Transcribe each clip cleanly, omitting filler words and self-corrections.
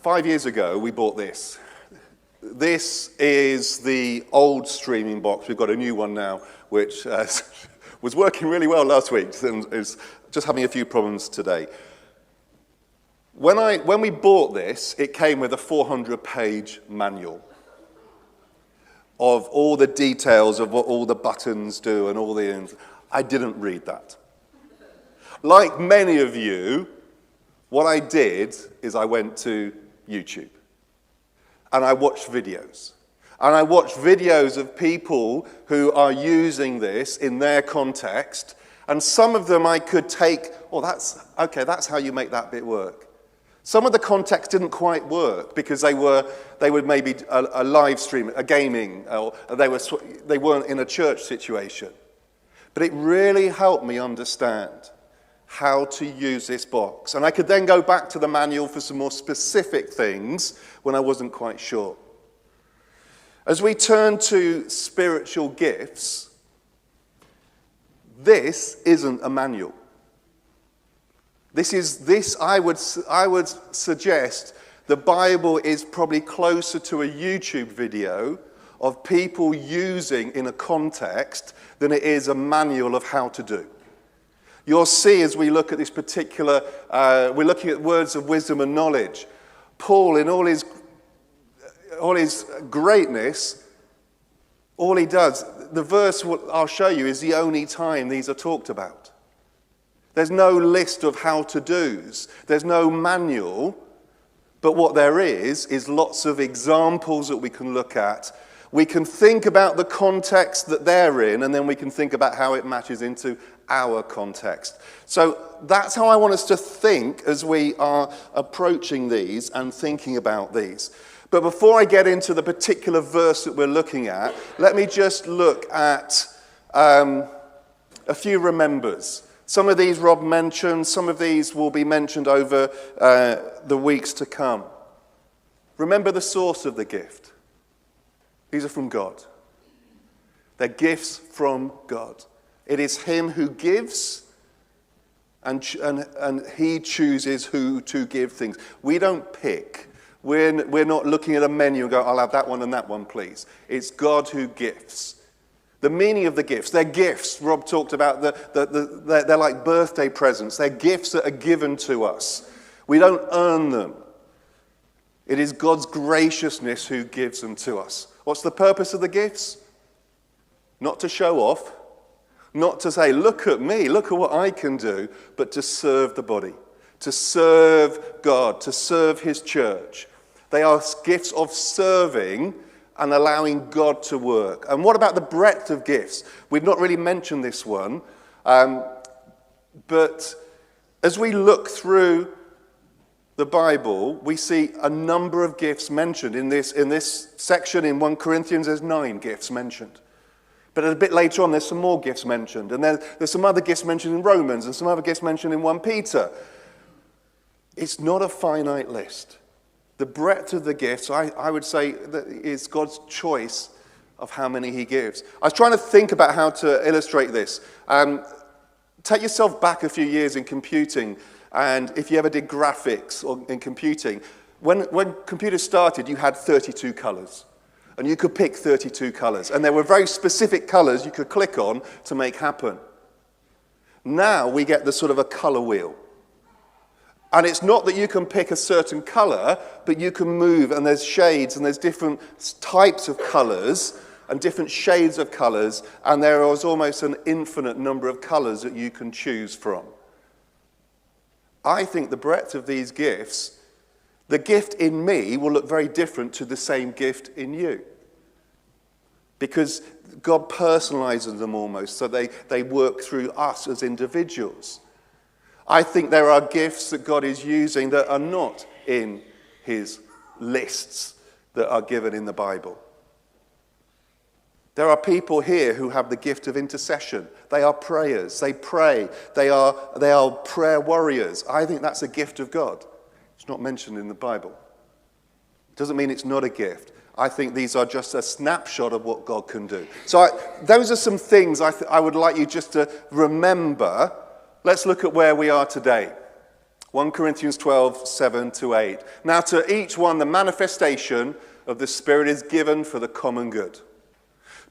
5 years ago, we bought this. This is the old streaming box. We've got a new one now, which was working really well last week and is just having a few problems today. When we bought this, it came with a 400-page manual of all the details of what all the buttons do and all the... I didn't read that. Like many of you, what I did is I went to YouTube and I watched videos. And I watched videos of people who are using this in their context, and some of them I could take, that's how you make that bit work. Some of the context didn't quite work because they would maybe a live stream, a gaming, or they weren't in a church situation. But it really helped me understand how to use this box. And I could then go back to the manual for some more specific things when I wasn't quite sure. As we turn to spiritual gifts, this isn't a manual. I would suggest the Bible is probably closer to a YouTube video of people using in a context than it is a manual of how to do. You'll see as we look at this particular, we're looking at words of wisdom and knowledge. Paul, in all his greatness, all he does, the verse I'll show you is the only time these are talked about. There's no list of how-to-dos. There's no manual. But what there is lots of examples that we can look at. We can think about the context that they're in, and then we can think about how it matches into our context. So that's how I want us to think as we are approaching these and thinking about these. But before I get into the particular verse that we're looking at, let me just look at a few remembers. Some of these Rob mentioned, some of these will be mentioned over the weeks to come. Remember the source of the gift. These are from God. They're gifts from God. It is Him who gives, and He chooses who to give things. We don't pick. We're not looking at a menu and go, I'll have that one and that one, please. It's God who gifts. The meaning of the gifts, they're gifts. Rob talked about they're like birthday presents. They're gifts that are given to us. We don't earn them. It is God's graciousness who gives them to us. What's the purpose of the gifts? Not to show off, not to say, look at me, look at what I can do, but to serve the body, to serve God, to serve His church. They are gifts of serving and allowing God to work. And what about the breadth of gifts? We've not really mentioned this one, but as we look through the Bible, we see a number of gifts mentioned. In this section in 1 Corinthians, there's 9 gifts mentioned. But a bit later on, there's some more gifts mentioned. And then there's some other gifts mentioned in Romans and some other gifts mentioned in 1 Peter. It's not a finite list. The breadth of the gifts, I would say, that is God's choice of how many He gives. I was trying to think about how to illustrate this. Take yourself back a few years in computing, and if you ever did graphics or in computing, when computers started, you had 32 colors. And you could pick 32 colors. And there were very specific colors you could click on to make happen. Now we get the sort of a color wheel. And it's not that you can pick a certain color, but you can move, and there's shades, and there's different types of colors, and different shades of colors, and there is almost an infinite number of colors that you can choose from. I think the breadth of these gifts, the gift in me will look very different to the same gift in you. Because God personalizes them almost, so they work through us as individuals. I think there are gifts that God is using that are not in His lists that are given in the Bible. There are people here who have the gift of intercession. They are prayers. They pray. They are prayer warriors. I think that's a gift of God. It's not mentioned in the Bible. It doesn't mean it's not a gift. I think these are just a snapshot of what God can do. So those are some things I would like you just to remember. Let's look at where we are today. 1 Corinthians 12, 7 to 8. Now to each one the manifestation of the Spirit is given for the common good.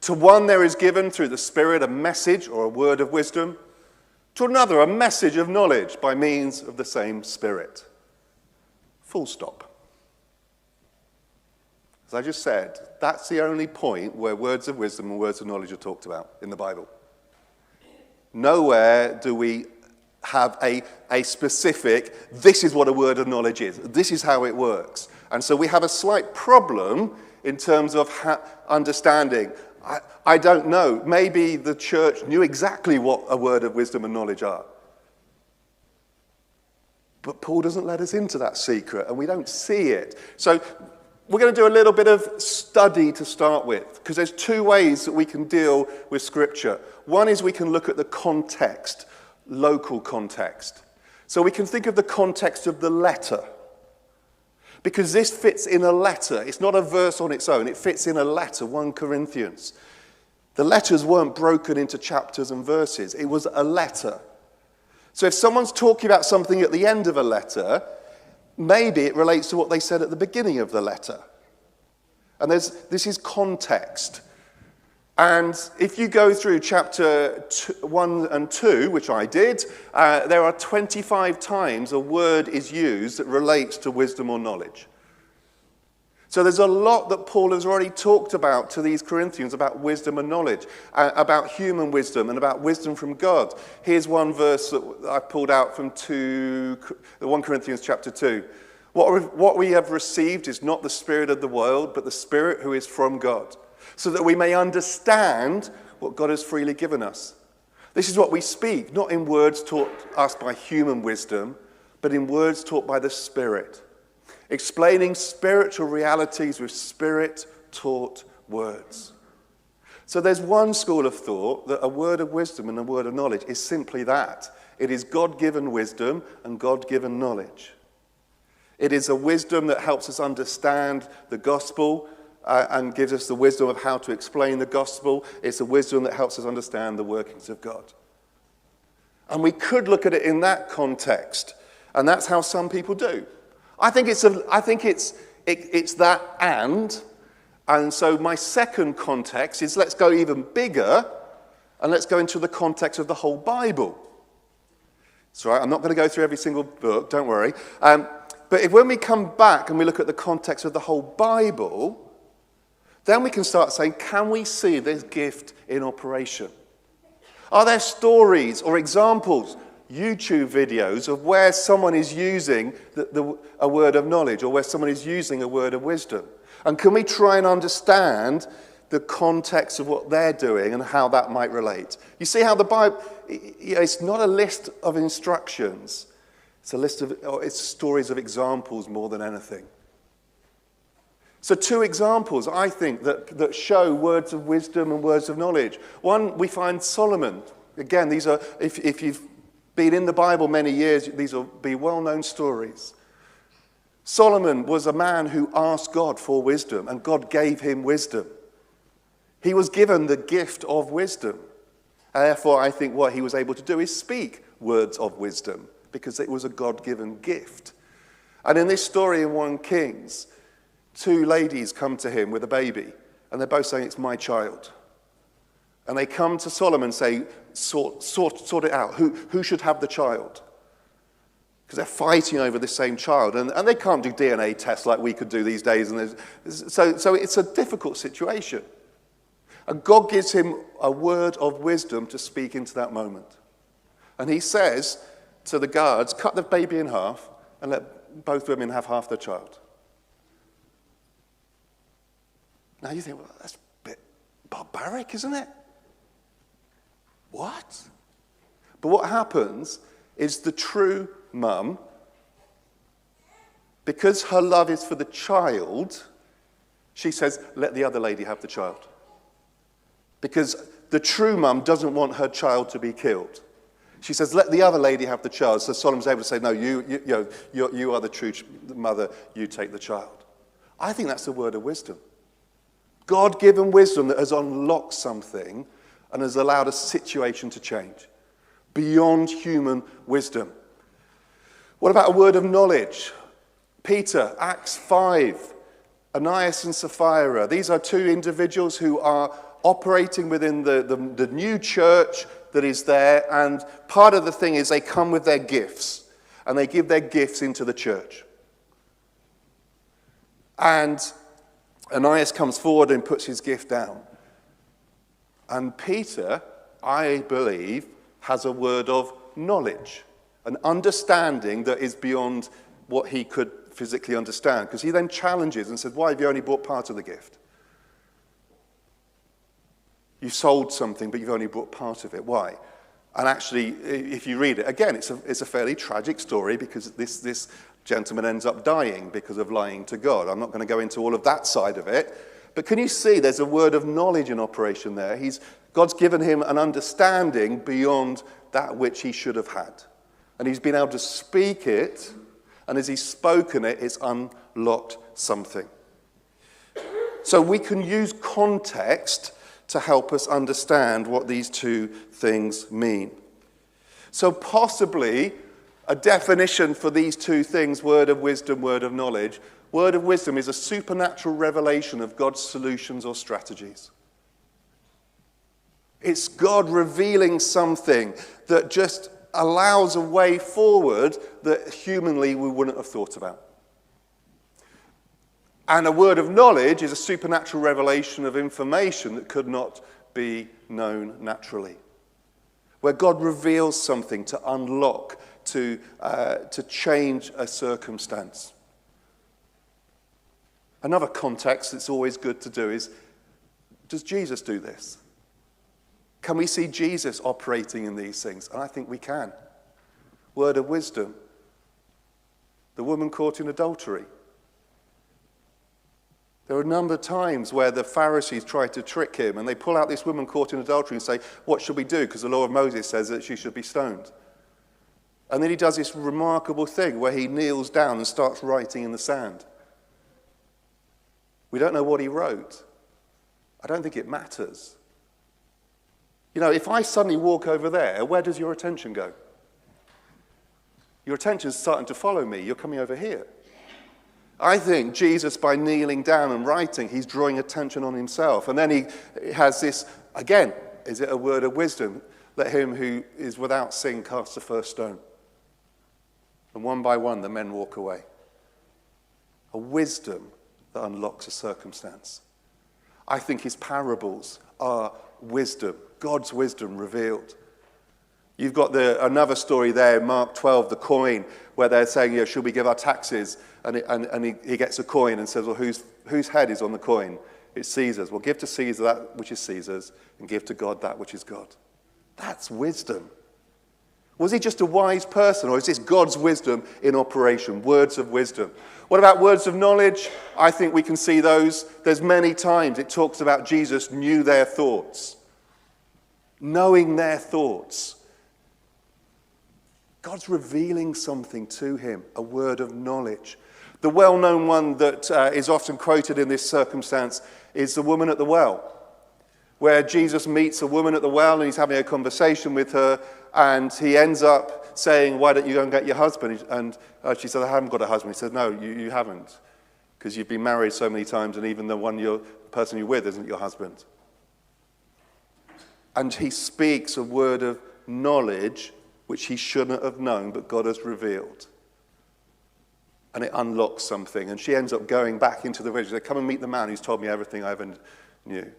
To one there is given through the Spirit a message or a word of wisdom. To another a message of knowledge by means of the same Spirit. Full stop. As I just said, that's the only point where words of wisdom and words of knowledge are talked about in the Bible. Nowhere do we have a specific, this is what a word of knowledge is. This is how it works. And so we have a slight problem in terms of understanding. I don't know. Maybe the church knew exactly what a word of wisdom and knowledge are. But Paul doesn't let us into that secret, and we don't see it. So we're going to do a little bit of study to start with, because there's two ways that we can deal with Scripture. One is we can look at the context, local context. So we can think of the context of the letter, because this fits in a letter. It's not a verse on its own. It fits in a letter, 1 Corinthians. The letters weren't broken into chapters and verses. It was a letter. So if someone's talking about something at the end of a letter, maybe it relates to what they said at the beginning of the letter. And this is context. And if you go through chapter 1 and 2, which I did, there are 25 times a word is used that relates to wisdom or knowledge. So there's a lot that Paul has already talked about to these Corinthians about wisdom and knowledge, about human wisdom and about wisdom from God. Here's one verse that I pulled out from 1 Corinthians chapter 2. What we have received is not the spirit of the world, but the Spirit who is from God, so that we may understand what God has freely given us. This is what we speak, not in words taught us by human wisdom, but in words taught by the Spirit, explaining spiritual realities with Spirit-taught words. So there's one school of thought that a word of wisdom and a word of knowledge is simply that. It is God-given wisdom and God-given knowledge. It is a wisdom that helps us understand the gospel and gives us the wisdom of how to explain the gospel. It's a wisdom that helps us understand the workings of God. And we could look at it in that context, and that's how some people do. I think it's that and so my second context is let's go even bigger, and let's go into the context of the whole Bible. That's right, I'm not going to go through every single book, don't worry. But when we come back and we look at the context of the whole Bible, then we can start saying, can we see this gift in operation? Are there stories or examples, YouTube videos, of where someone is using a word of knowledge or where someone is using a word of wisdom? And can we try and understand the context of what they're doing and how that might relate? You see how the Bible, it's not a list of instructions. It's stories of examples more than anything. So two examples, I think, that show words of wisdom and words of knowledge. One, we find Solomon. Again, these are, if you've been in the Bible many years, these will be well-known stories. Solomon was a man who asked God for wisdom, and God gave him wisdom. He was given the gift of wisdom. And therefore, I think what he was able to do is speak words of wisdom, because it was a God-given gift. And in this story in 1 Kings, two ladies come to him with a baby, and they're both saying, it's my child. And they come to Solomon and say, sort it out. Who should have the child? Because they're fighting over the same child, and they can't do DNA tests like we could do these days. And so it's a difficult situation. And God gives him a word of wisdom to speak into that moment. And he says to the guards, cut the baby in half and let both women have half the child. Now you think, well, that's a bit barbaric, isn't it? What? But what happens is the true mum, because her love is for the child, she says, let the other lady have the child. Because the true mum doesn't want her child to be killed. She says, let the other lady have the child. So Solomon's able to say, no, you are the true mother, you take the child. I think that's the word of wisdom. God-given wisdom that has unlocked something and has allowed a situation to change beyond human wisdom. What about a word of knowledge? Peter, Acts 5, Ananias and Sapphira. These are two individuals who are operating within the new church that is there, and part of the thing is they come with their gifts, and they give their gifts into the church. And Ananias comes forward and puts his gift down. And Peter, I believe, has a word of knowledge, an understanding that is beyond what he could physically understand, because he then challenges and says, why have you only brought part of the gift? You sold something, but you've only brought part of it. Why? And actually, if you read it, again, it's a fairly tragic story, because this gentleman ends up dying because of lying to God. I'm not going to go into all of that side of it, but can you see there's a word of knowledge in operation there? God's given him an understanding beyond that which he should have had. And he's been able to speak it, and as he's spoken it, it's unlocked something. So we can use context to help us understand what these two things mean. So possibly a definition for these two things, word of wisdom, word of knowledge. Word of wisdom is a supernatural revelation of God's solutions or strategies. It's God revealing something that just allows a way forward that humanly we wouldn't have thought about. And a word of knowledge is a supernatural revelation of information that could not be known naturally. Where God reveals something to unlock, to change a circumstance. Another context that's always good to do is, does Jesus do this? Can we see Jesus operating in these things? And I think we can. Word of wisdom. The woman caught in adultery. There are a number of times where the Pharisees try to trick him, and they pull out this woman caught in adultery and say, what should we do? Because the law of Moses says that she should be stoned. And then he does this remarkable thing where he kneels down and starts writing in the sand. We don't know what he wrote. I don't think it matters. You know, if I suddenly walk over there, where does your attention go? Your attention's starting to follow me. You're coming over here. I think Jesus, by kneeling down and writing, he's drawing attention on himself. And then he has this, again, is it a word of wisdom? Let him who is without sin cast the first stone. And one by one, the men walk away. A wisdom that unlocks a circumstance. I think his parables are wisdom, God's wisdom revealed. You've got another story there, Mark 12, the coin, where they're saying, should we give our taxes? And he gets a coin and says, well, whose head is on the coin? It's Caesar's. Well, give to Caesar that which is Caesar's, and give to God that which is God. That's wisdom. Was he just a wise person, or is this God's wisdom in operation? Words of wisdom. What about words of knowledge? I think we can see those. There's many times it talks about Jesus knew their thoughts. Knowing their thoughts. God's revealing something to him, a word of knowledge. The well-known one that is often quoted in this circumstance is the woman at the well, where Jesus meets a woman at the well and he's having a conversation with her, and he ends up saying, why don't you go and get your husband? And she said, I haven't got a husband. He said, no, you haven't, because you've been married so many times, and even the person you're with isn't your husband. And he speaks a word of knowledge which he shouldn't have known, but God has revealed. And it unlocks something. And she ends up going back into the village. She said, come and meet the man who's told me everything I ever knew.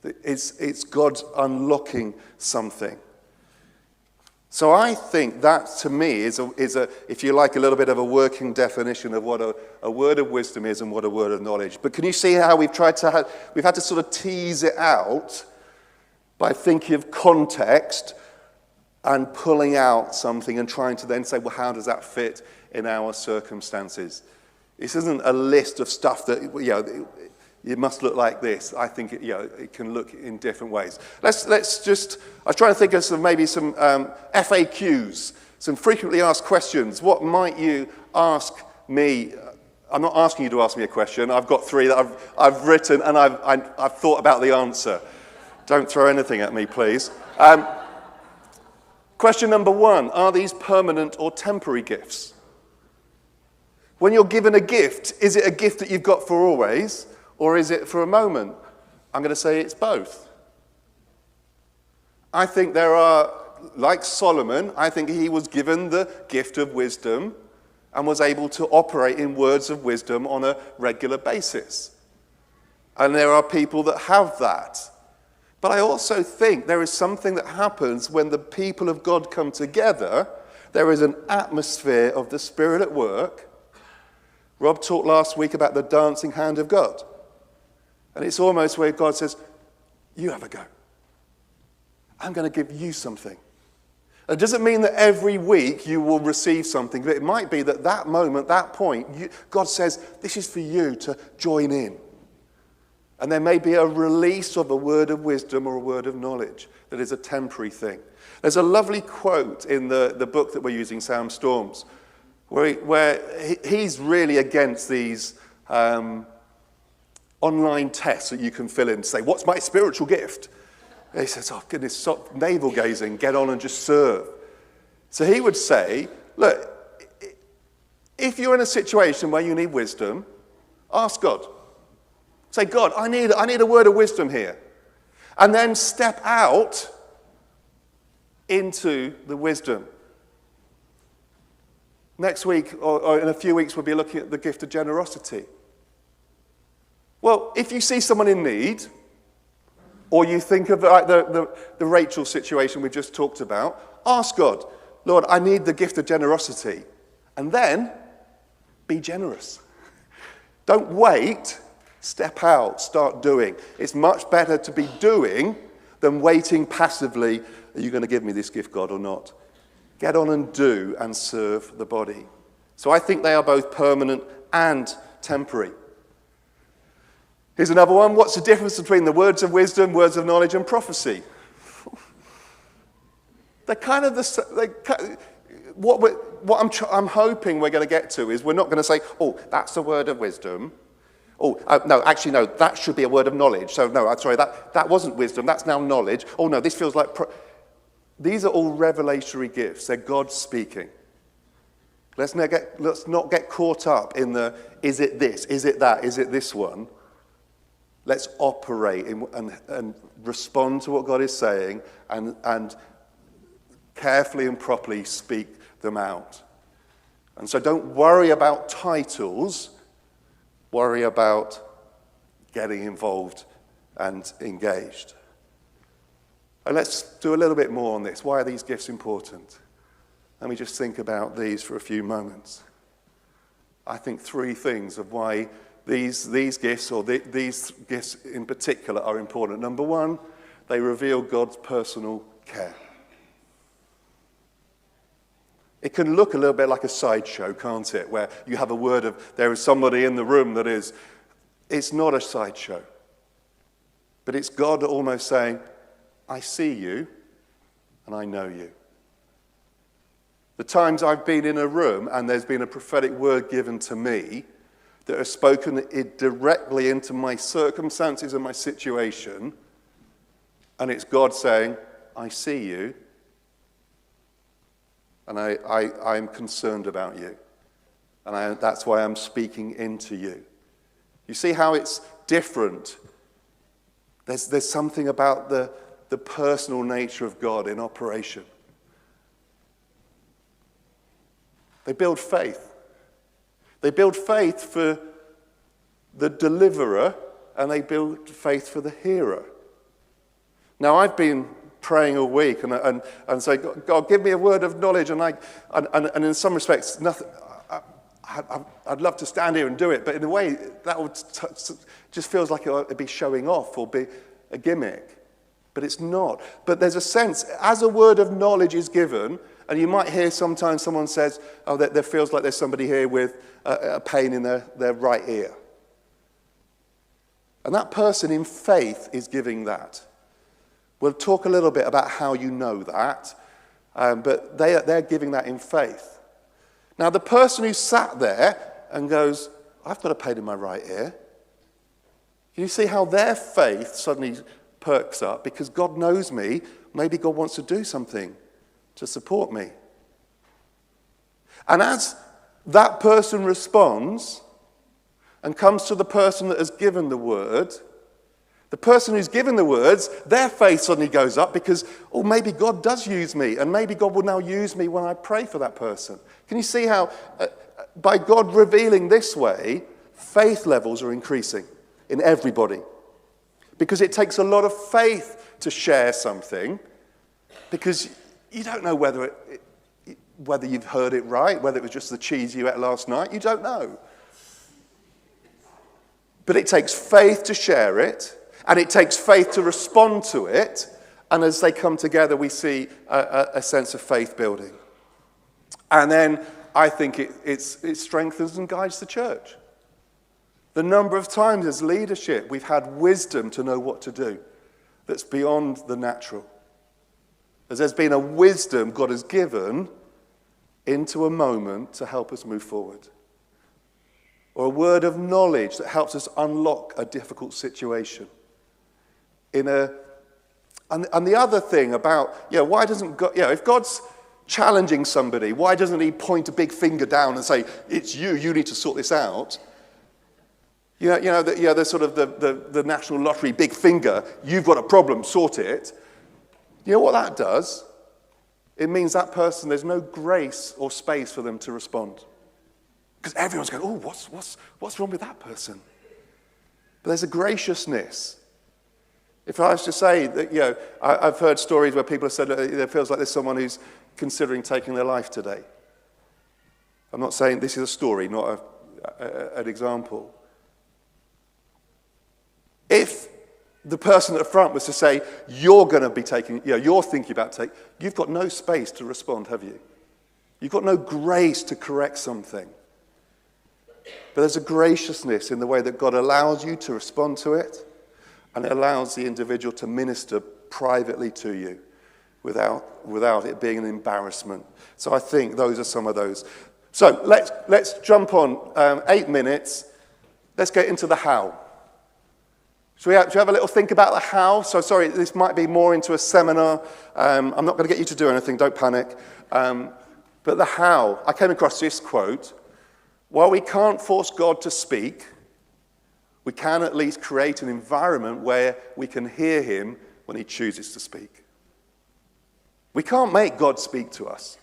It's God unlocking something. So I think that, to me, is if you like, a little bit of a working definition of what a word of wisdom is and what a word of knowledge. But can you see how we've had to sort of tease it out by thinking of context and pulling out something and trying to then say, well, how does that fit in our circumstances? This isn't a list of stuff that, it must look like this. I think it can look in different ways. Let's just, I was trying to think of maybe some FAQs, some frequently asked questions. What might you ask me? I'm not asking you to ask me a question. I've got three that I've written, and I've thought about the answer. Don't throw anything at me, please. Question number 1, are these permanent or temporary gifts? When you're given a gift, is it a gift that you've got for always, or is it for a moment? I'm going to say it's both. I think there are, like Solomon, I think he was given the gift of wisdom and was able to operate in words of wisdom on a regular basis. And there are people that have that. But I also think there is something that happens when the people of God come together. There is an atmosphere of the Spirit at work. Rob talked last week about the dancing hand of God. And it's almost where God says, you have a go. I'm going to give you something. It doesn't mean that every week you will receive something, but it might be that that moment, that point, God says, this is for you to join in. And there may be a release of a word of wisdom or a word of knowledge that is a temporary thing. There's a lovely quote in the book that we're using, Sam Storms, where he's really against these online tests that you can fill in to say, what's my spiritual gift? And he says, oh goodness, stop navel gazing, get on and just serve. So he would say, look, if you're in a situation where you need wisdom, ask God. Say, God, I need a word of wisdom here. And then step out into the wisdom. Next week, or in a few weeks, we'll be looking at the gift of generosity. Well, if you see someone in need, or you think of like the Rachel situation we just talked about, ask God, Lord, I need the gift of generosity. And then, be generous. Don't wait. Step out, start doing. It's much better to be doing than waiting passively, are you going to give me this gift, God, or not? Get on and do and serve the body. So I think they are both permanent and temporary. Here's another one. What's the difference between the words of wisdom, words of knowledge, and prophecy? They're kind of the... What I'm hoping we're going to get to is we're not going to say, oh, that's a word of wisdom. Oh, no, actually, no, that should be a word of knowledge. So, no, I'm sorry, that wasn't wisdom, that's now knowledge. Oh, no, this feels like... These are all revelatory gifts. They're God speaking. Let's not get caught up in the, is it this, is it that, is it this one? Let's operate and respond to what God is saying and carefully and properly speak them out. And so don't worry about titles. Worry about getting involved and engaged. And let's do a little bit more on this. Why are these gifts important? Let me just think about these for a few moments. I think 3 things of why these gifts, or these gifts in particular, are important. Number 1, they reveal God's personal care. It can look a little bit like a sideshow, can't it? Where you have a word of, there is somebody in the room that is, it's not a sideshow. But it's God almost saying, I see you and I know you. The times I've been in a room and there's been a prophetic word given to me that has spoken it directly into my circumstances and my situation, and it's God saying, I see you, and I'm concerned about you, and that's why I'm speaking into you. You see how it's different? There's something about the personal nature of God in operation. They build faith. They build faith for the deliverer, and they build faith for the hearer. Now, I've been praying all week and say, God, give me a word of knowledge, and in some respects, nothing. I'd love to stand here and do it, but in a way, that would just feels like it'd be showing off or be a gimmick. But it's not. But there's a sense, as a word of knowledge is given, and you might hear sometimes someone says, oh, there feels like there's somebody here with a pain in their right ear. And that person in faith is giving that. We'll talk a little bit about how you know that, but they're giving that in faith. Now, the person who sat there and goes, I've got a pain in my right ear, you see how their faith suddenly perks up because God knows me. Maybe God wants to do something to support me. And as that person responds and comes to the person that has given the word, the person who's given the words, their faith suddenly goes up because, oh, maybe God does use me, and maybe God will now use me when I pray for that person. Can you see how, by God revealing this way, faith levels are increasing in everybody? Because it takes a lot of faith to share something, because you don't know whether you've heard it right, whether it was just the cheese you ate last night. You don't know. But it takes faith to share it, and it takes faith to respond to it. And as they come together, we see a sense of faith building. And then I think it strengthens and guides the church. The number of times as leadership we've had wisdom to know what to do that's beyond the natural. As there's been a wisdom God has given into a moment to help us move forward. Or a word of knowledge that helps us unlock a difficult situation. And the other thing about, why doesn't God, if God's challenging somebody, why doesn't he point a big finger down and say, it's you need to sort this out? The sort of the national lottery big finger, you've got a problem, sort it. You know what that does? It means that person, there's no grace or space for them to respond. Because everyone's going, oh, what's wrong with that person? But there's a graciousness. If I was to say that, I've heard stories where people have said it feels like there's someone who's considering taking their life today. I'm not saying this is a story, not an example. If the person at the front was to say, you're going to be taking, you're thinking about taking, you've got no space to respond, have you? You've got no grace to correct something. But there's a graciousness in the way that God allows you to respond to it, and it allows the individual to minister privately to you without it being an embarrassment. So I think those are some of those. So let's jump on 8 minutes. Let's get into the how. Should we have a little think about the how? So sorry, this might be more into a seminar. I'm not going to get you to do anything, don't panic. But the how, I came across this quote. While we can't force God to speak, we can at least create an environment where we can hear him when he chooses to speak. We can't make God speak to us.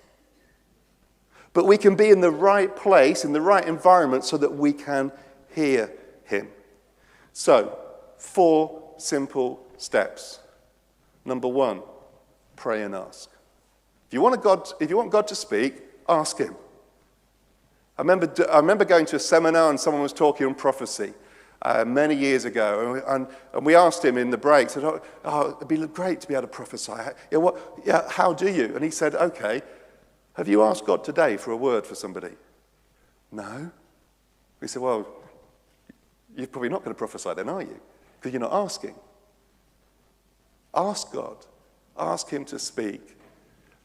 But we can be in the right place, in the right environment, so that we can hear him. So, 4 simple steps. Number 1, pray and ask. If you want God to speak, ask him. I remember going to a seminar and someone was talking on prophecy many years ago, and we asked him in the break, said, it'd be great to be able to prophesy. How do you? And he said, okay, have you asked God today for a word for somebody? No. We said, well, you're probably not going to prophesy then, are you? Because you're not asking. Ask God. Ask him to speak.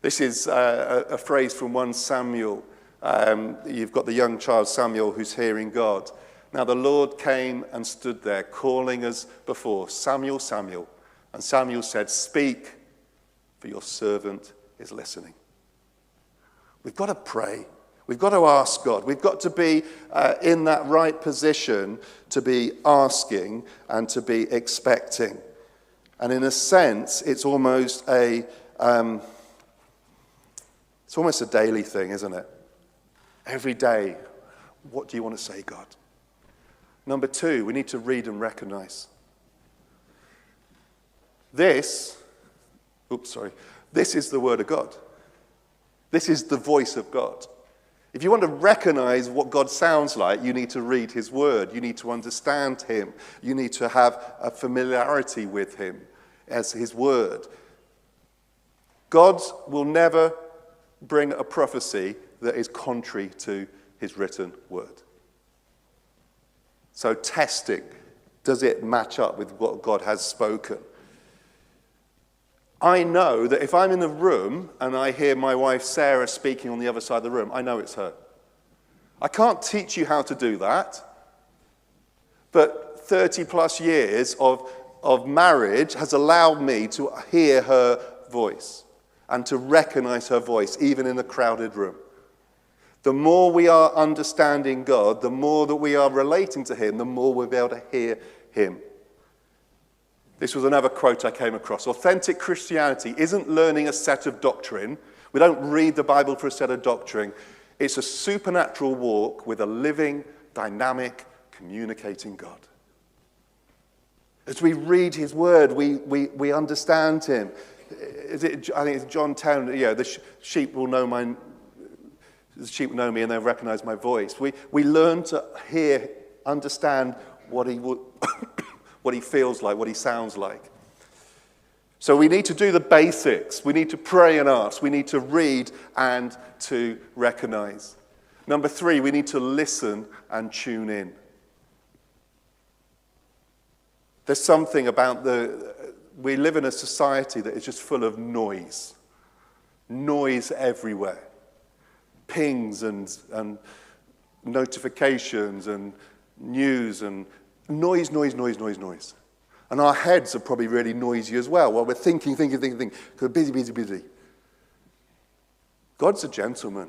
This is a phrase from 1 Samuel. You've got the young child Samuel who's hearing God. Now the Lord came and stood there, calling as before, Samuel, Samuel. And Samuel said, speak, for your servant is listening. We've got to pray. We've got to ask God. We've got to be in that right position to be asking and to be expecting. And in a sense, it's almost a daily thing, isn't it? Every day, what do you want to say, God? Number 2, we need to read and recognize. This is the word of God. This is the voice of God. If you want to recognize what God sounds like, you need to read his word. You need to understand him. You need to have a familiarity with him as his word. God will never bring a prophecy that is contrary to his written word. So testing, does it match up with what God has spoken? I know that if I'm in the room and I hear my wife Sarah speaking on the other side of the room, I know it's her. I can't teach you how to do that, but 30 plus years of marriage has allowed me to hear her voice. and to recognize her voice, even in a crowded room. The more we are understanding God, the more that we are relating to him, the more we'll be able to hear him. This was another quote I came across. Authentic Christianity isn't learning a set of doctrine. We don't read the Bible for a set of doctrine. It's a supernatural walk with a living, dynamic, communicating God. As we read his word, we understand him. I think it's John 10, the sheep will know me and they'll recognize my voice. We learn to hear, understand what he feels like, what he sounds like. So we need to do the basics. We need to pray and ask. We need to read and to recognize. Number 3, we need to listen and tune in. There's something about we live in a society that is just full of noise. Noise everywhere. Pings and notifications and news and noise. And our heads are probably really noisy as well while we're thinking, because we're busy. God's a gentleman.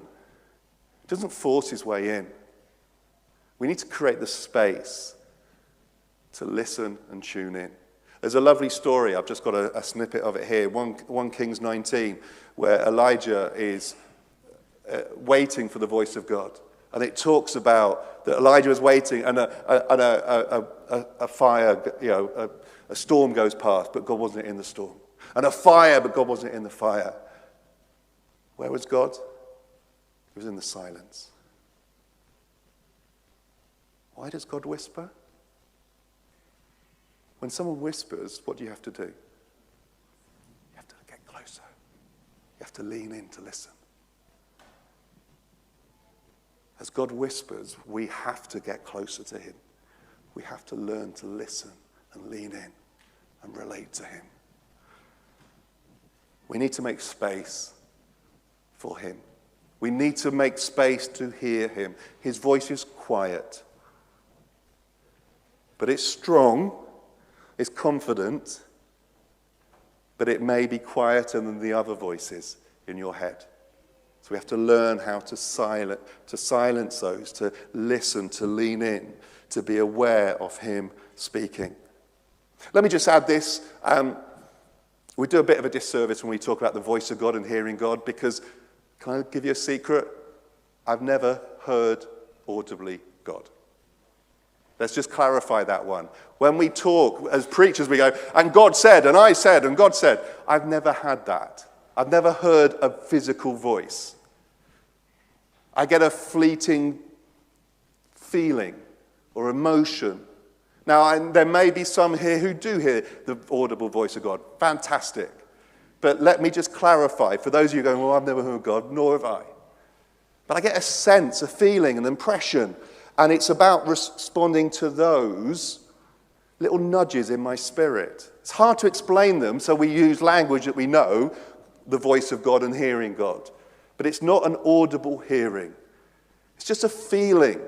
He doesn't force his way in. We need to create the space to listen and tune in. There's a lovely story. I've just got a snippet of it here. 1 Kings 19, where Elijah is waiting for the voice of God. And it talks about that Elijah was waiting and a fire, a storm goes past, but God wasn't in the storm. And a fire, but God wasn't in the fire. Where was God? He was in the silence. Why does God whisper? When someone whispers, what do you have to do? You have to get closer. You have to lean in to listen. As God whispers, we have to get closer to him. We have to learn to listen and lean in and relate to him. We need to make space for him. We need to make space to hear him. His voice is quiet, but it's strong, it's confident, but it may be quieter than the other voices in your head. So we have to learn how to silence those, to listen, to lean in, to be aware of him speaking. Let me just add this. We do a bit of a disservice when we talk about the voice of God and hearing God, because, can I give you a secret? I've never heard audibly God. Let's just clarify that one. When we talk as preachers, we go, and God said, and I said, and God said. I've never had that. I've never heard a physical voice. I get a fleeting feeling or emotion. Now, there may be some here who do hear the audible voice of God. Fantastic. But let me just clarify, for those of you going, well, I've never heard God, nor have I. But I get a sense, a feeling, an impression, and it's about responding to those little nudges in my spirit. It's hard to explain them, so we use language that we know, the voice of God and hearing God. But it's not an audible hearing. It's just a feeling.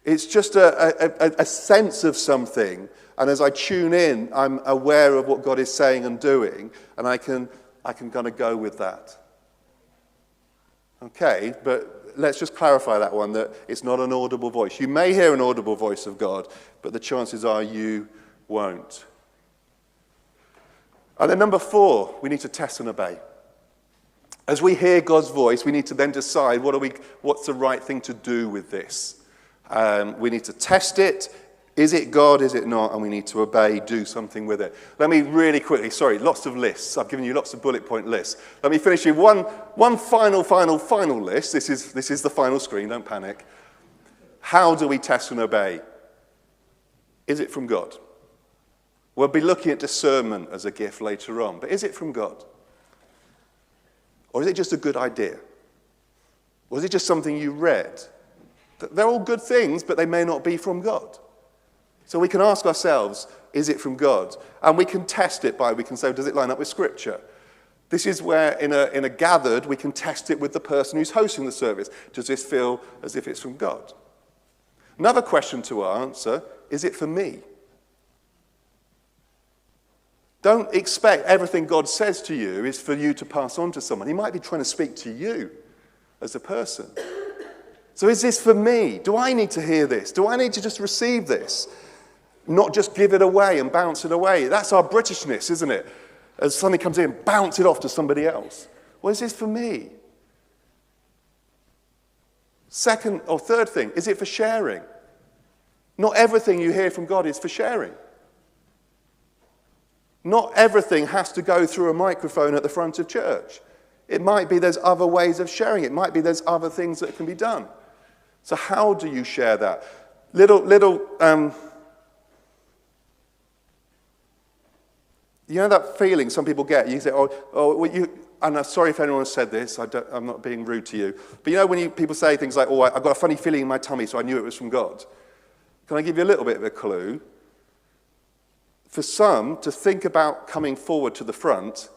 It's just a sense of something. And as I tune in, I'm aware of what God is saying and doing, and I can kind of go with that. Okay, but let's just clarify that one, that it's not an audible voice. You may hear an audible voice of God, but the chances are you won't. And then number 4, we need to test and obey. As we hear God's voice, we need to then decide what's the right thing to do with this. We need to test it. Is it God? Is it not? And we need to obey, do something with it. Let me really quickly, lots of lists. I've given you lots of bullet point lists. Let me finish with one final list. This is the final screen, don't panic. How do we test and obey? Is it from God? We'll be looking at discernment as a gift later on, but is it from God? Or is it just a good idea? Or is it just something you read? They're all good things, but they may not be from God. So we can ask ourselves, is it from God? And we can test it we can say, does it line up with Scripture? This is where, in a gathered, we can test it with the person who's hosting the service. Does this feel as if it's from God? Another question to answer, is it for me? Don't expect everything God says to you is for you to pass on to someone. He might be trying to speak to you as a person. So is this for me? Do I need to hear this? Do I need to just receive this? Not just give it away and bounce it away. That's our Britishness, isn't it? As something comes in, bounce it off to somebody else. Well, is this for me? Second or third thing, is it for sharing? Not everything you hear from God is for sharing. Not everything has to go through a microphone at the front of church. It might be there's other ways of sharing. It might be there's other things that can be done. So how do you share that? You know that feeling some people get? You say, and I'm sorry if anyone has said this, I'm not being rude to you. But you know when people say things like, I've got a funny feeling in my tummy, so I knew it was from God. Can I give you a little bit of a clue? For some, to think about coming forward to the front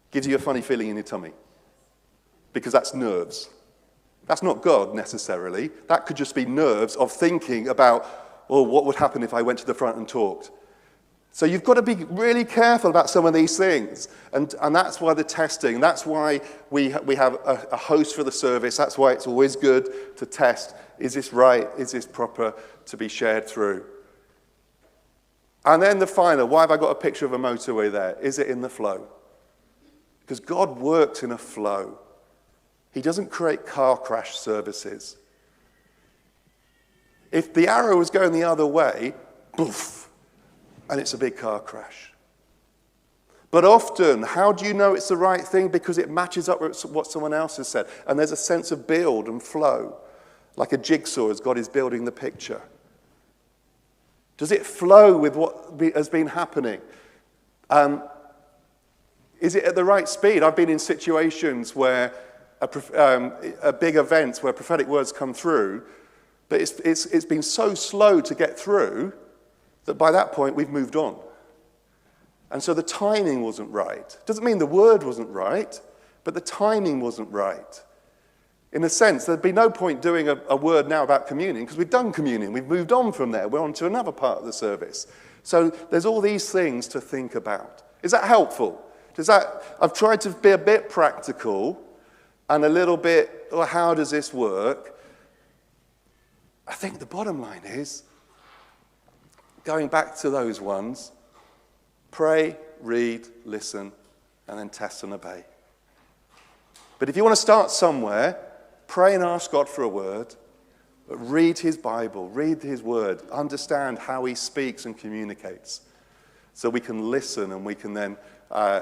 gives you a funny feeling in your tummy. Because that's nerves. That's not God necessarily. That could just be nerves of thinking about, what would happen if I went to the front and talked? So you've got to be really careful about some of these things. And that's why the testing, that's why we have a host for the service. That's why it's always good to test. Is this right? Is this proper to be shared through? And then the final, why have I got a picture of a motorway there? Is it in the flow? Because God works in a flow. He doesn't create car crash services. If the arrow was going the other way, poof, and it's a big car crash. But often, how do you know it's the right thing? Because it matches up with what someone else has said. And there's a sense of build and flow, like a jigsaw as God is building the picture. Does it flow with what has been happening? Is it at the right speed? I've been in situations where a big event where prophetic words come through, but it's been so slow to get through that by that point we've moved on. And so the timing wasn't right. Doesn't mean the word wasn't right, but the timing wasn't right. In a sense, there'd be no point doing a word now about communion because we've done communion. We've moved on from there. We're on to another part of the service. So there's all these things to think about. Is that helpful? I've tried to be a bit practical and a little bit, how does this work? I think the bottom line is, going back to those ones, pray, read, listen, and then test and obey. But if you want to start somewhere, pray and ask God for a word, but read his Bible, read his word, understand how he speaks and communicates, so we can listen and we can then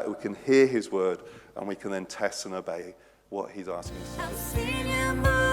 we can hear his word and we can then test and obey what he's asking us to do. I've seen you move.